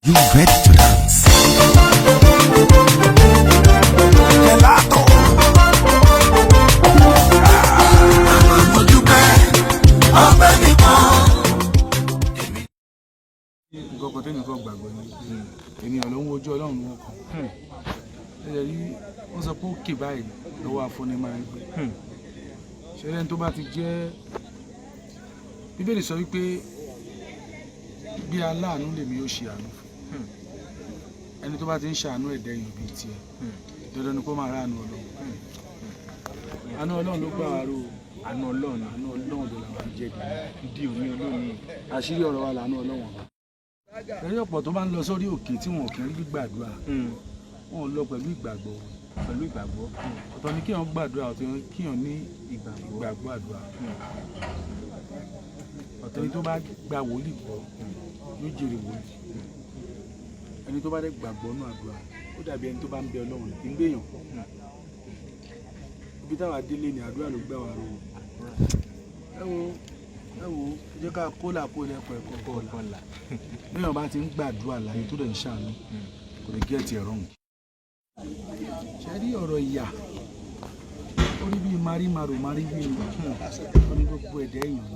You ready to dance? Gelato. Nǹkan tẹ́nì kan gbàgbọ́ ni ènìyàn ló ń wojú Ọlọ́run wọn kan ẹ̀jẹ̀ rí wọ́n sọ pé ó kè báyìí lọ́wọ́ afọ́ni máa ń gbé ṣẹlẹ̀ tó bá ti jẹ́ Bíbélì sọ wípé bí aláàánú lèmi yóò ṣe àánú fún ẹni tó bá ti ń ṣàánú ẹ̀dá èèyàn bíi tiẹ̀ dandan ni kó máa rá àánú Ọlọ́run àánú Ọlọ́run ló gbà wá ró àánú Ọlọ́run ló làwọn jẹ́ ìdí òní Ọlọ́run àṣírí ọ̀rọ̀ wa làánú Ọlọ́run ọba. Ẹ̀rí ọ̀pọ̀ tó bá ń lọ sórí òkè tí wọn kì í rí gbàdúrà wọn lọ pẹ̀lú ìgbàgbọ́ ọ̀tọ̀ ni kíyàn gbàdúrà ọ̀tọ̀ ni kíyàn ní ìgbàgbọ́ àdúrà ọ̀tọ̀ ni tó bá gba wòlíì kọ́ yóò jèrè wòlíì ẹni tó bá dẹ̀ gbàgbọ́ náà àdúrà ó dàbí ẹni tó bá ń bẹ Ọlọ́run kì í gbéyàn ibi táwa délé ni àdúrà ló gbà wá rò ẹ wo jẹ́ ká kólà kó lẹ́pọ̀ ẹ̀kọ́ kọ́là lẹ́yìn ọba ti ń gbàdúrà láyé tó dẹ̀ ń ṣàánú kò lè gẹ́ẹ̀tì ẹ̀rọ hùn. ṣe rí ọ̀rọ̀ ìyà ó rí bíi marímarò maríbí ó ní gbogbo ẹ̀dẹ́ èèyàn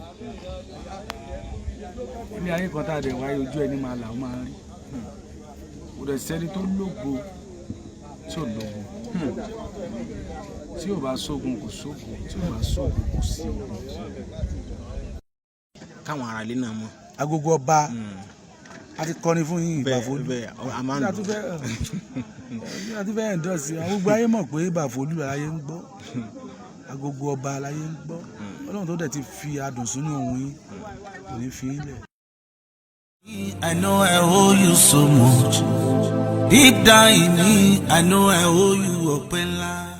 ni ilé ayé kan tá a dẹ̀ wáyé ojú ẹni máa là ó máa rí kò dẹ̀ sẹ́ni tó lógo tí ò lógo tí ò bá sógun kò sógun tí ò bá sógun kò sí ogun. Káwọn ará ilé náà mọ̀. Agogo ọba a ti kọrin fún yín Ibafolu a ti fẹ́ ẹ̀ńdọ́sì àwọn gbogbo ayé mọ̀ pé Ibafolu láyé ń gbọ́ Agogo ọba láyé ń gbọ́ Ọlọ́run tó dẹ̀ ti fi adùn sínú ohùn yín kò ní fi ilẹ̀. I know I owe you so much. Deep down in me, I know I owe you open line.